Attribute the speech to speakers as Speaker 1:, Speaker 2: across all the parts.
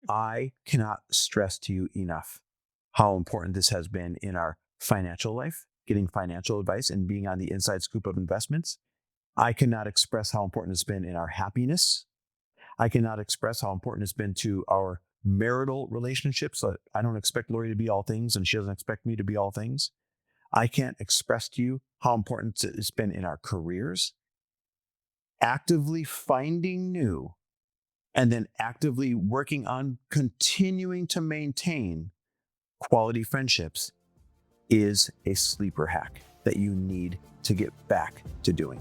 Speaker 1: I cannot stress to you enough how important this has been in our financial life, getting financial advice and being on the inside scoop of investments. I cannot express how important it's been in our happiness. I cannot express how important it's been to our marital relationships. I don't expect Lori to be all things, and she doesn't expect me to be all things. I can't express to you how important it's been in our careers, actively finding new and then actively working on continuing to maintain quality friendships is a sleeper hack that you need to get back to doing.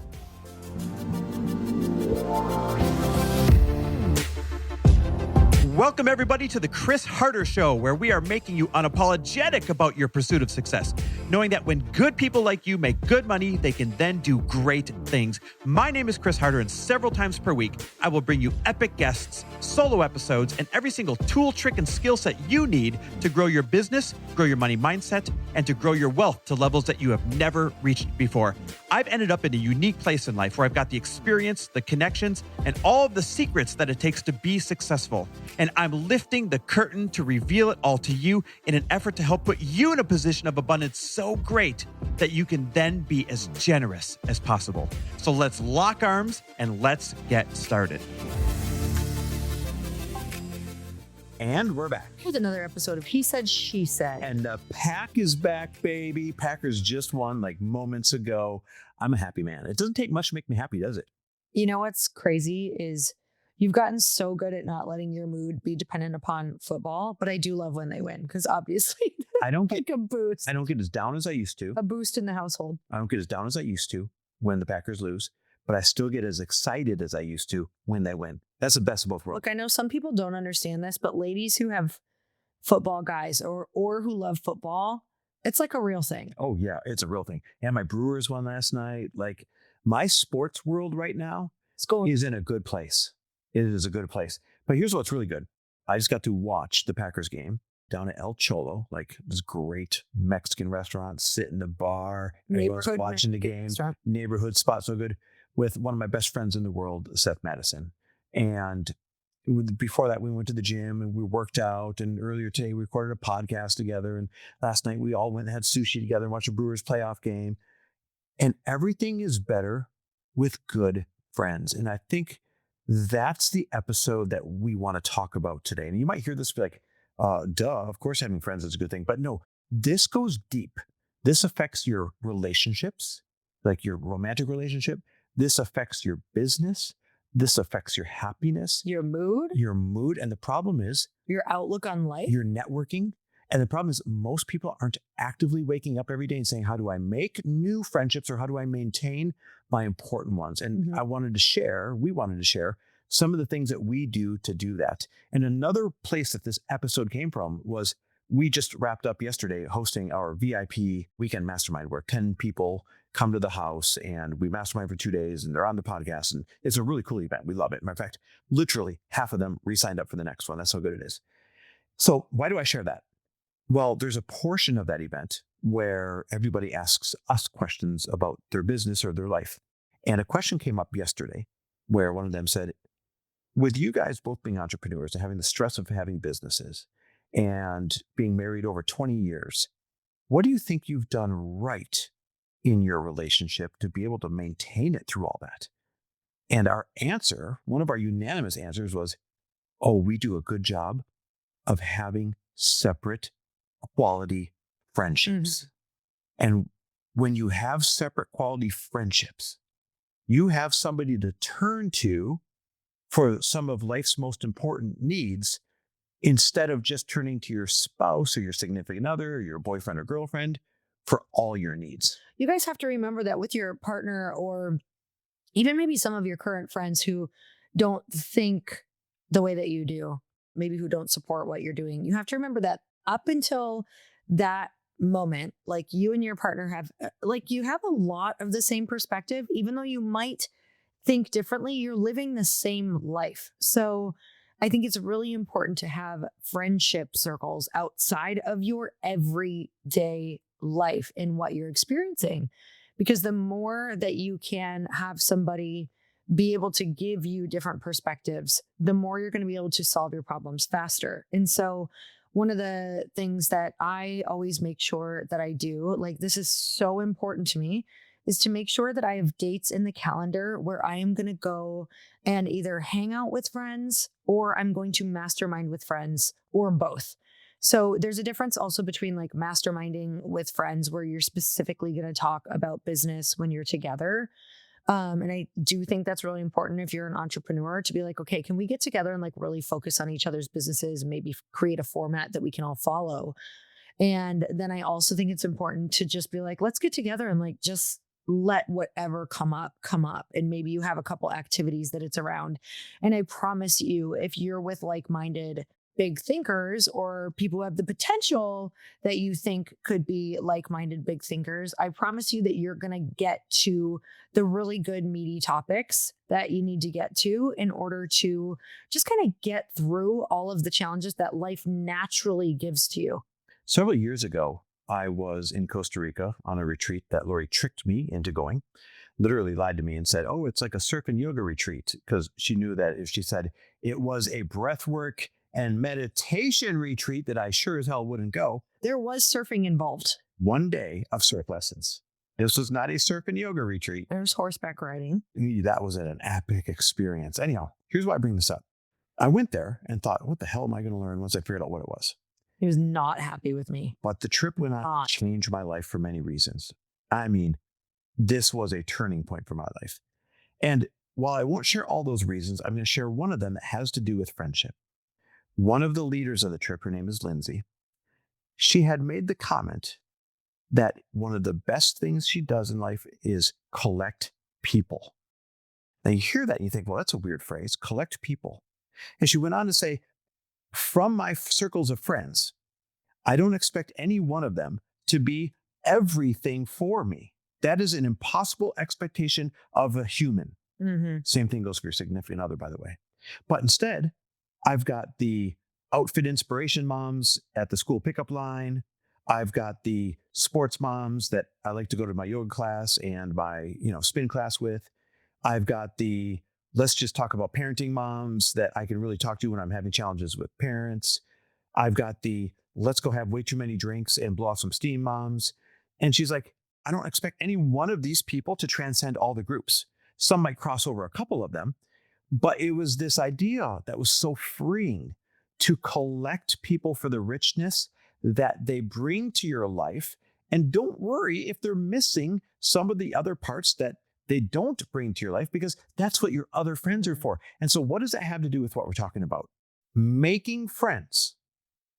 Speaker 2: Welcome, everybody, to the Chris Harder Show, where we are making you unapologetic about your pursuit of success, knowing that when good people like you make good money, they can then do great things. My name is Chris Harder, and several times per week, I will bring you epic guests, solo episodes, and every single tool, trick, and skill set you need to grow your business, grow your money mindset, and to grow your wealth to levels that you have never reached before. I've ended up in a unique place in life where I've got the experience, the connections, and all of the secrets that it takes to be successful. And I'm lifting the curtain to reveal it all to you in an effort to help put you in a position of abundance so great that you can then be as generous as possible. So let's lock arms and let's get started.
Speaker 1: And we're back.
Speaker 3: Here's another episode of He Said, She Said.
Speaker 1: And the pack is back, baby. Packers just won like moments ago. I'm a happy man. It doesn't take much to make me happy, does it?
Speaker 3: You know what's crazy is you've gotten so good at not letting your mood be dependent upon football, but I do love when they win because obviously
Speaker 1: I don't
Speaker 3: like
Speaker 1: get
Speaker 3: a boost.
Speaker 1: I don't get as down as I used to.
Speaker 3: A boost in the household.
Speaker 1: I don't get as down as I used to when the Packers lose, but I still get as excited as I used to when they win. That's the best of both worlds.
Speaker 3: Look, I know some people don't understand this, but ladies who have football guys or who love football, it's like a real thing.
Speaker 1: Oh yeah, it's a real thing. And my Brewers won last night. Like my sports world right now is in a good place. It is a good place. But here's what's really good. I just got to watch the Packers game down at El Cholo, like this great Mexican restaurant, sit in the bar, everyone's watching the game, neighborhood spot, so good, with one of my best friends in the world, Seth Madison. And before that, we went to the gym and we worked out. And earlier today, we recorded a podcast together. And last night, we all went and had sushi together and watched a Brewers playoff game. And everything is better with good friends. And I think that's the episode that we want to talk about today. And you might hear this be like, duh, of course having friends is a good thing. But no, this goes deep. This affects your relationships, like your romantic relationship. This affects your business. This affects your happiness.
Speaker 3: Your mood.
Speaker 1: And the problem is
Speaker 3: your outlook on life.
Speaker 1: Your networking. And the problem is most people aren't actively waking up every day and saying, how do I make new friendships or how do I maintain my important ones? And we wanted to share some of the things that we do to do that. And another place that this episode came from was we just wrapped up yesterday hosting our VIP weekend mastermind where 10 people come to the house and we mastermind for 2 days and they're on the podcast. And it's a really cool event. We love it. Matter of fact, literally half of them re-signed up for the next one. That's how good it is. So why do I share that? Well, there's a portion of that event where everybody asks us questions about their business or their life. And a question came up yesterday where one of them said, with you guys both being entrepreneurs and having the stress of having businesses and being married over 20 years, what do you think you've done right in your relationship to be able to maintain it through all that? And our answer, one of our unanimous answers was, oh, we do a good job of having separate quality friendships. And when you have separate quality friendships, you have somebody to turn to for some of life's most important needs instead of just turning to your spouse or your significant other or your boyfriend or girlfriend for all your needs.
Speaker 3: You guys have to remember that with your partner or even maybe some of your current friends who don't think the way that you do, maybe who don't support what you're doing, you have to remember that up until that moment, like you and your partner have, like you have a lot of the same perspective, even though you might think differently, you're living the same life. So I think it's really important to have friendship circles outside of your everyday life in what you're experiencing, because the more that you can have somebody be able to give you different perspectives, the more you're going to be able to solve your problems faster. And so, one of the things that I always make sure that I do, like this is so important to me, is to make sure that I have dates in the calendar where I am going to go and either hang out with friends or I'm going to mastermind with friends or both. So there's a difference also between like masterminding with friends where you're specifically going to talk about business when you're together. And I do think that's really important if you're an entrepreneur to be like, okay, can we get together and like really focus on each other's businesses and maybe create a format that we can all follow? And then I also think it's important to just be like, let's get together and like just let whatever come up. And maybe you have a couple activities that it's around. And I promise you, if you're with like-minded big thinkers or people who have the potential that you think could be like-minded big thinkers, I promise you that you're going to get to the really good meaty topics that you need to get to in order to just kind of get through all of the challenges that life naturally gives to you.
Speaker 1: Several years ago, I was in Costa Rica on a retreat that Lori tricked me into going, literally lied to me and said, oh, it's like a surf and yoga retreat, because she knew that if she said it was a breathwork and meditation retreat, that I sure as hell wouldn't go.
Speaker 3: There was surfing involved.
Speaker 1: One day of surf lessons. This was not a surf and yoga retreat.
Speaker 3: There's horseback riding.
Speaker 1: That was an epic experience. Anyhow, here's why I bring this up. I went there and thought, what the hell am I going to learn once I figured out what it was?
Speaker 3: He was not happy with me.
Speaker 1: But the trip went on to change my life for many reasons. I mean, this was a turning point for my life. And while I won't share all those reasons, I'm going to share one of them that has to do with friendship. One of the leaders of the trip, her name is Lindsay, she had made the comment that one of the best things she does in life is collect people. Now you hear that and you think, well, that's a weird phrase, collect people. And she went on to say, from my circles of friends, I don't expect any one of them to be everything for me. That is an impossible expectation of a human.
Speaker 3: Mm-hmm.
Speaker 1: Same thing goes for your significant other, by the way. But instead, I've got the outfit inspiration moms at the school pickup line. I've got the sports moms that I like to go to my yoga class and my, spin class with. I've got the let's just talk about parenting moms that I can really talk to when I'm having challenges with parents. I've got the let's go have way too many drinks and blow off some steam moms. And she's like, I don't expect any one of these people to transcend all the groups. Some might cross over a couple of them, but it was this idea that was so freeing to collect people for the richness that they bring to your life. And don't worry if they're missing some of the other parts that they don't bring to your life, because that's what your other friends are for. And so what does that have to do with what we're talking about? Making friends,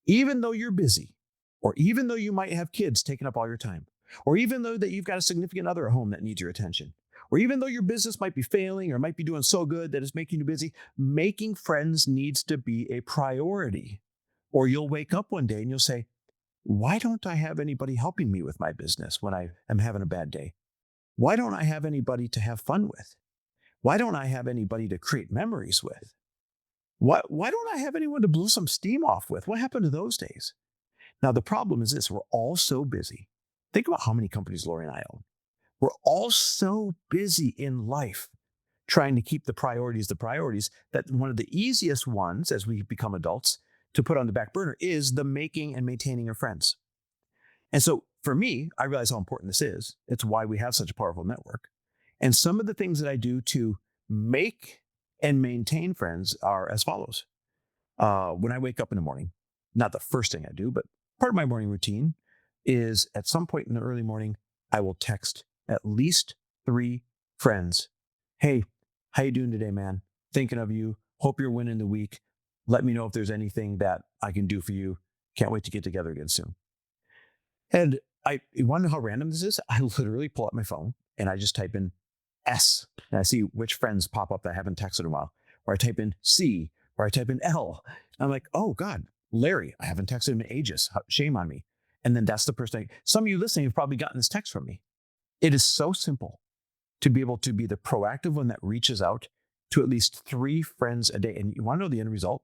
Speaker 1: even though you're busy, or even though you might have kids taking up all your time, or even though that you've got a significant other at home that needs your attention, or even though your business might be failing or might be doing so good that it's making you busy, making friends needs to be a priority. Or you'll wake up one day and you'll say, why don't I have anybody helping me with my business when I am having a bad day? Why don't I have anybody to have fun with? Why don't I have anybody to create memories with? Why don't I have anyone to blow some steam off with? What happened to those days? Now, the problem is this. We're all so busy. Think about how many companies Lori and I own. We're all so busy in life trying to keep the priorities that one of the easiest ones as we become adults to put on the back burner is the making and maintaining of friends. And so for me, I realize how important this is. It's why we have such a powerful network. And some of the things that I do to make and maintain friends are as follows. When I wake up in the morning, not the first thing I do, but part of my morning routine is at some point in the early morning, I will text at least 3 friends. Hey, how you doing today, man? Thinking of you. Hope you're winning the week. Let me know if there's anything that I can do for you. Can't wait to get together again soon. And you want to know how random this is? I literally pull out my phone and I just type in S and I see which friends pop up that I haven't texted in a while. Or I type in C, or I type in L. And I'm like, oh God, Larry, I haven't texted him in ages. Shame on me. And then that's the person. Some of you listening have probably gotten this text from me. It is so simple to be able to be the proactive one that reaches out to at least 3 friends a day. And you want to know the end result?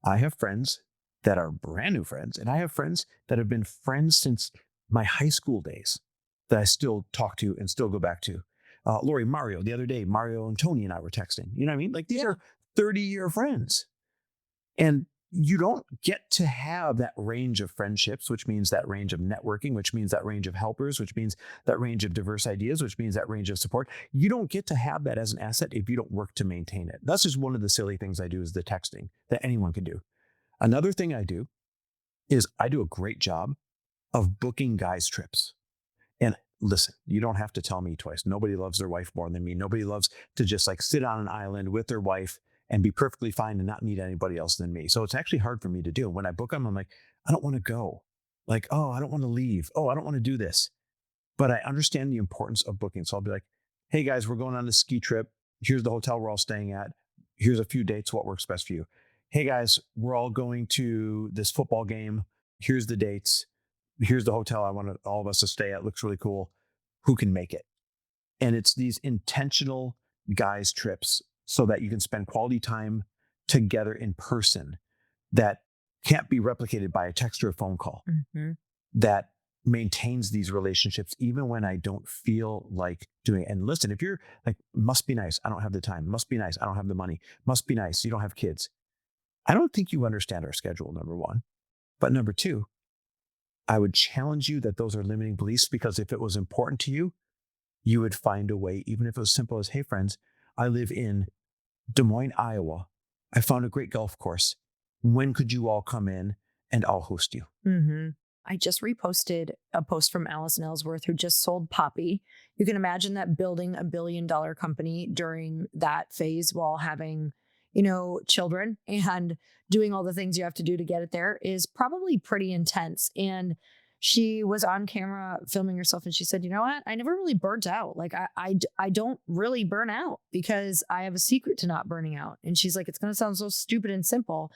Speaker 1: I have friends that are brand new friends, and I have friends that have been friends since my high school days that I still talk to and still go back to. Lori, Mario, the other day, Mario and Tony and I were texting. You know what I mean? Like these are 30-year friends. And you don't get to have that range of friendships, which means that range of networking, which means that range of helpers, which means that range of diverse ideas, which means that range of support. You don't get to have that as an asset if you don't work to maintain it. That's just one of the silly things I do is the texting that anyone can do. Another thing I do is I do a great job of booking guys' trips. And listen, you don't have to tell me twice. Nobody loves their wife more than me. Nobody loves to just like sit on an island with their wife and be perfectly fine and not need anybody else than me. So it's actually hard for me to do. When I book them, I'm like, I don't want to go. Like, oh, I don't want to leave. Oh, I don't want to do this. But I understand the importance of booking. So I'll be like, hey guys, we're going on this ski trip. Here's the hotel we're all staying at. Here's a few dates. What works best for you? Hey guys, we're all going to this football game. Here's the dates. Here's the hotel I want all of us to stay at. Looks really cool. Who can make it? And it's these intentional guys trips so that you can spend quality time together in person that can't be replicated by a text or a phone call. That maintains these relationships even when I don't feel like doing it. And listen, if you're like, must be nice, I don't have the time. Must be nice, I don't have the money. Must be nice, you don't have kids. I don't think you understand our schedule, number one. But number two, I would challenge you that those are limiting beliefs, because if it was important to you, you would find a way, even if it was simple as, hey friends, I live in Des Moines, Iowa. I found a great golf course. When could you all come in and I'll host you?
Speaker 3: I just reposted a post from Allison Ellsworth, who just sold Poppi. You can imagine that building $1 billion company during that phase while having, children and doing all the things you have to do to get it there is probably pretty intense. And she was on camera filming herself and she said, you know what? I never really burnt out. Like I don't really burn out because I have a secret to not burning out. And she's like, it's going to sound so stupid and simple,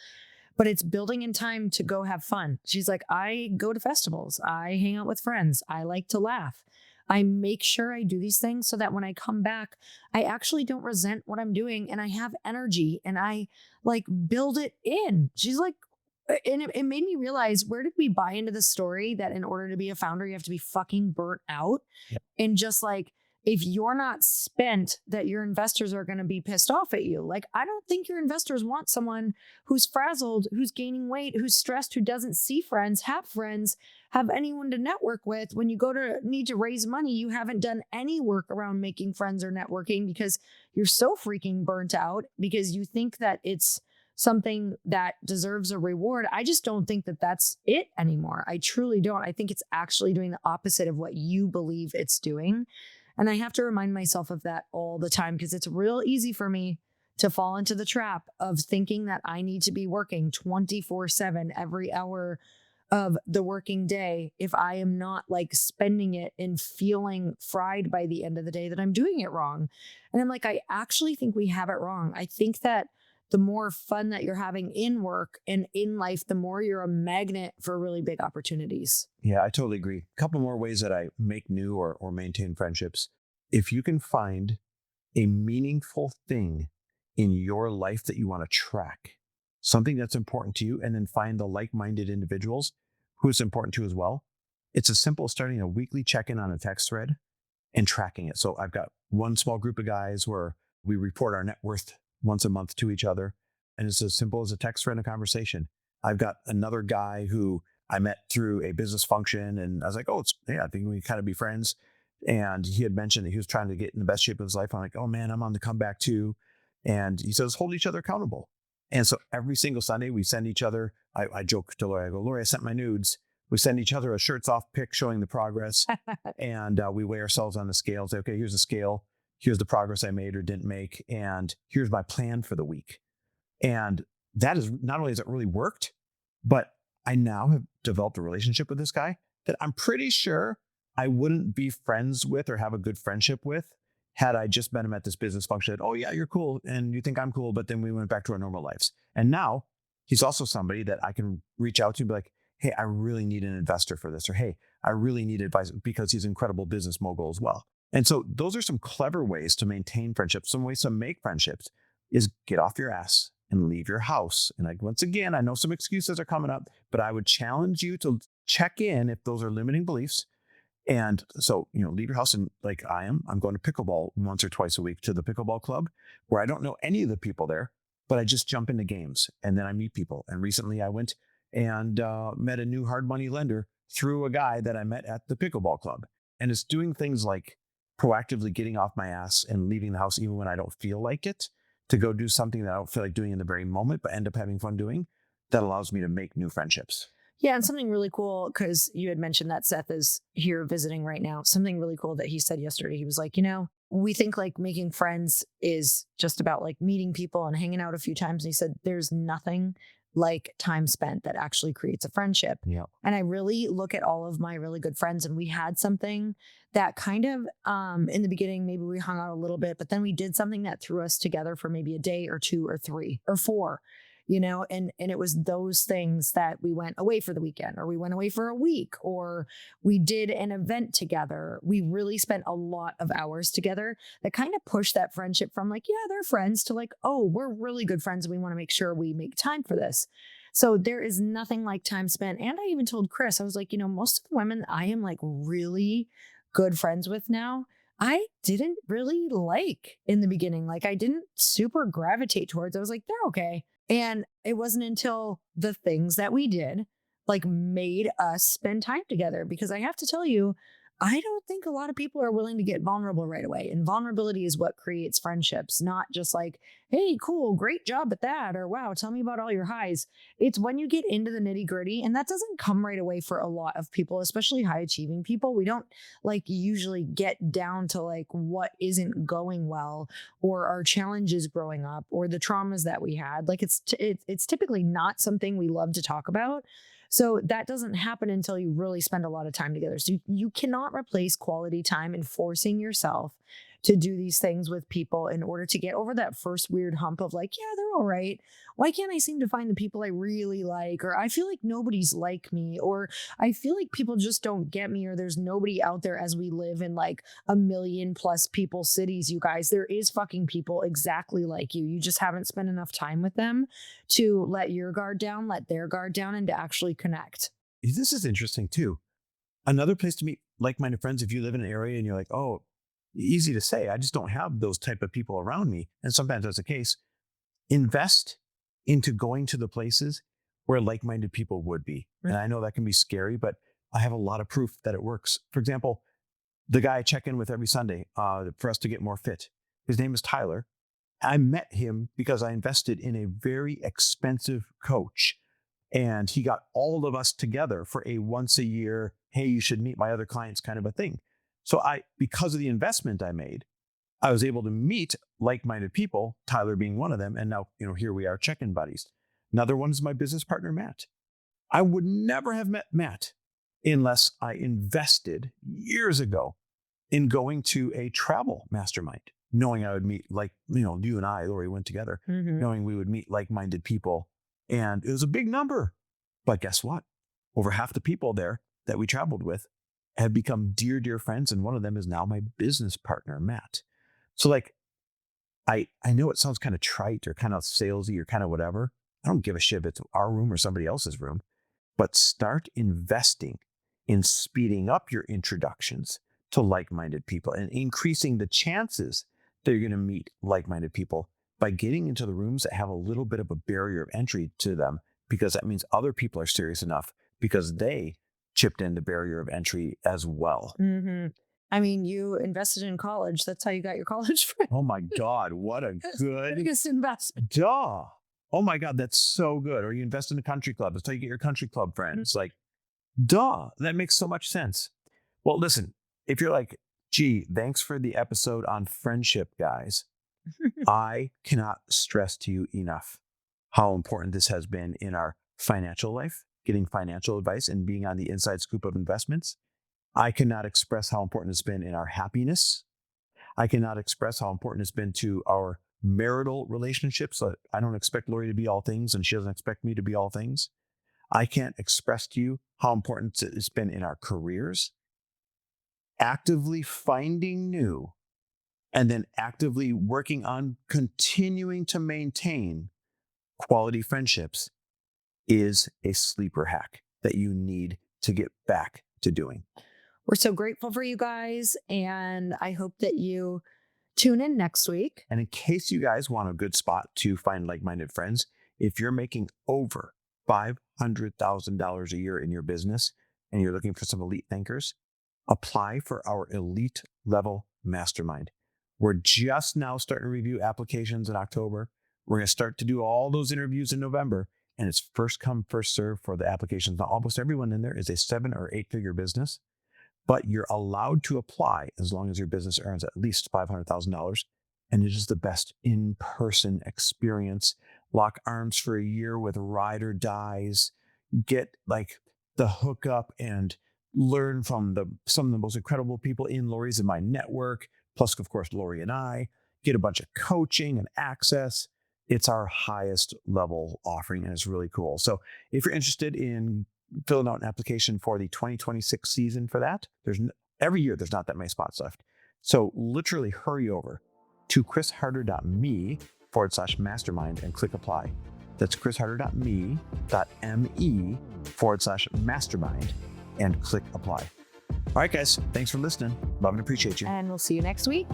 Speaker 3: but it's building in time to go have fun. She's like, I go to festivals. I hang out with friends. I like to laugh. I make sure I do these things so that when I come back, I actually don't resent what I'm doing and I have energy and I like build it in. She's like, and it made me realize, where did we buy into the story that in order to be a founder, you have to be fucking burnt out?
Speaker 1: Yep.
Speaker 3: And just like, if you're not spent, that your investors are going to be pissed off at you. Like, I don't think your investors want someone who's frazzled, who's gaining weight, who's stressed, who doesn't see friends, have anyone to network with. When you go to need to raise money, you haven't done any work around making friends or networking because you're so freaking burnt out because you think that it's something that deserves a reward. I just don't think that that's it anymore. I truly don't. I think it's actually doing the opposite of what you believe it's doing. And I have to remind myself of that all the time because it's real easy for me to fall into the trap of thinking that I need to be working 24/7 every hour of the working day if I am not like spending it and feeling fried by the end of the day that I'm doing it wrong. And I'm like, I actually think we have it wrong. I think that the more fun that you're having in work and in life, the more you're a magnet for really big opportunities.
Speaker 1: Yeah, I totally agree. A couple more ways that I make new or maintain friendships. If you can find a meaningful thing in your life that you want to track, something that's important to you, and then find the like-minded individuals who it's important to as well. It's as simple as starting a weekly check-in on a text thread and tracking it. So I've got one small group of guys where we report our net worth once a month to each other. And it's as simple as a text thread and a conversation. I've got another guy who I met through a business function and I was like, I think we kind of be friends. And he had mentioned that he was trying to get in the best shape of his life. I'm like, oh man, I'm on the comeback too. And he says, hold each other accountable. And so every single Sunday we send each other, I joke to Lori, I go, Lori, I sent my nudes. We send each other a shirts off pic showing the progress. And we weigh ourselves on the scale. Say, okay, here's the scale. Here's the progress I made or didn't make. And here's my plan for the week. And that is not only has it really worked, but I now have developed a relationship with this guy that I'm pretty sure I wouldn't be friends with or have a good friendship with had I just met him at this business function. Oh yeah, you're cool. And you think I'm cool. But then we went back to our normal lives. And now he's also somebody that I can reach out to and be like, hey, I really need an investor for this. Or, hey, I really need advice, because he's an incredible business mogul as well. And so those are some clever ways to maintain friendships. Some ways to make friendships is get off your ass and leave your house. And like, once again, I know some excuses are coming up, but I would challenge you to check in if those are limiting beliefs And so, leave your house and like I'm going to pickleball once or twice a week to the pickleball club where I don't know any of the people there, but I just jump into games and then I meet people. And recently I went and met a new hard money lender through a guy that I met at the pickleball club. And it's doing things like proactively getting off my ass and leaving the house even when I don't feel like it to go do something that I don't feel like doing in the very moment, but end up having fun doing that allows me to make new friendships.
Speaker 3: Yeah, and something really cool, because you had mentioned that Seth is here visiting right now. Something really cool that he said yesterday. He was like, we think like making friends is just about like meeting people and hanging out a few times. And he said, there's nothing like time spent that actually creates a friendship.
Speaker 1: Yeah.
Speaker 3: And I really look at all of my really good friends, and we had something that kind of in the beginning, maybe we hung out a little bit, but then we did something that threw us together for maybe a day or two or three or four. And it was those things that we went away for the weekend, or we went away for a week, or we did an event together. We really spent a lot of hours together that kind of pushed that friendship from like, yeah, they're friends, to like, oh, we're really good friends and we want to make sure we make time for this. So there is nothing like time spent. And I even told Chris, I was like, most of the women I am like really good friends with now, I didn't really like in the beginning. Like I didn't super gravitate towards. I was like, they're okay. And it wasn't until the things that we did like made us spend time together, because I have to tell you, I don't think a lot of people are willing to get vulnerable right away. And vulnerability is what creates friendships, not just like, hey, cool, great job at that. Or wow, tell me about all your highs. It's when you get into the nitty gritty, and that doesn't come right away for a lot of people, especially high achieving people. We don't like usually get down to like what isn't going well, or our challenges growing up, or the traumas that we had. Like it's typically not something we love to talk about. So that doesn't happen until you really spend a lot of time together. So you cannot replace quality time and forcing yourself to do these things with people in order to get over that first weird hump of like, yeah, they're all right. Why can't I seem to find the people I really like? Or I feel like nobody's like me, or I feel like people just don't get me, or there's nobody out there, as we live in like 1,000,000+ people cities, you guys. There is fucking people exactly like you. You just haven't spent enough time with them to let your guard down, let their guard down, and to actually connect.
Speaker 1: This is interesting too. Another place to meet like-minded friends, if you live in an area and you're like, oh, easy to say, I just don't have those type of people around me. And sometimes that's the case. Invest into going to the places where like-minded people would be. And I know that can be scary, but I have a lot of proof that it works. For example, the guy I check in with every Sunday for us to get more fit, his name is Tyler. I met him because I invested in a very expensive coach, and he got all of us together for a once a year, hey, you should meet my other clients kind of a thing. So because of the investment I made, I was able to meet like-minded people, Tyler being one of them. And now, here we are, check-in buddies. Another one is my business partner, Matt. I would never have met Matt unless I invested years ago in going to a travel mastermind, knowing I would meet you and I, Lori, went together, knowing we would meet like-minded people. And it was a big number. But guess what? Over half the people there that we traveled with have become dear, dear friends. And one of them is now my business partner, Matt. So I know it sounds kind of trite or kind of salesy or kind of whatever. I don't give a shit if it's our room or somebody else's room, but start investing in speeding up your introductions to like-minded people and increasing the chances that you're going to meet like-minded people by getting into the rooms that have a little bit of a barrier of entry to them, because that means other people are serious enough because they chipped in the barrier of entry as well.
Speaker 3: I mean, you invested in college. That's how you got your college friend.
Speaker 1: Oh my God, what a good
Speaker 3: biggest investment.
Speaker 1: Duh. Oh my God, that's so good. Or you invest in a country club. That's how you get your country club friends. Like, duh, that makes so much sense. Well, listen, if you're like, gee, thanks for the episode on friendship, guys. I cannot stress to you enough how important this has been in our financial life, getting financial advice and being on the inside scoop of investments. I cannot express how important it's been in our happiness. I cannot express how important it's been to our marital relationships. I don't expect Lori to be all things, and she doesn't expect me to be all things. I can't express to you how important it's been in our careers. Actively finding new and then actively working on continuing to maintain quality friendships is a sleeper hack that you need to get back to doing.
Speaker 3: We're so grateful for you guys. And I hope that you tune in next week.
Speaker 1: And in case you guys want a good spot to find like-minded friends, if you're making over $500,000 a year in your business and you're looking for some elite thinkers, apply for our elite level mastermind. We're just now starting to review applications in October. We're going to start to do all those interviews in November, and it's first come, first serve for the applications. Now, almost everyone in there is a 7 or 8 figure business, but you're allowed to apply as long as your business earns at least $500,000. And it is the best in-person experience. Lock arms for a year with ride or dies, get like the hookup and learn from some of the most incredible people in Lori's in my network. Plus, of course, Lori and I get a bunch of coaching and access. It's our highest level offering, and it's really cool. So if you're interested in filling out an application for the 2026 season for that, every year there's not that many spots left. So literally hurry over to chrisharder.me/mastermind and click apply. That's chrisharder.me.me/mastermind and click apply. All right, guys, thanks for listening. Love and appreciate you.
Speaker 3: And we'll see you next week.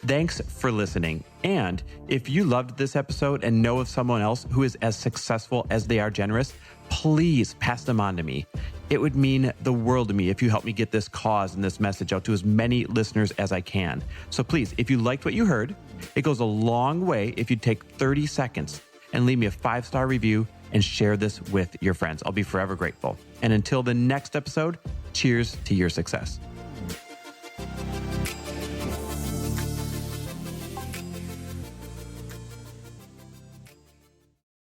Speaker 2: Thanks for listening. And if you loved this episode and know of someone else who is as successful as they are generous, please pass them on to me. It would mean the world to me if you help me get this cause and this message out to as many listeners as I can. So please, if you liked what you heard, it goes a long way if you take 30 seconds and leave me a 5-star review and share this with your friends. I'll be forever grateful. And until the next episode, cheers to your success.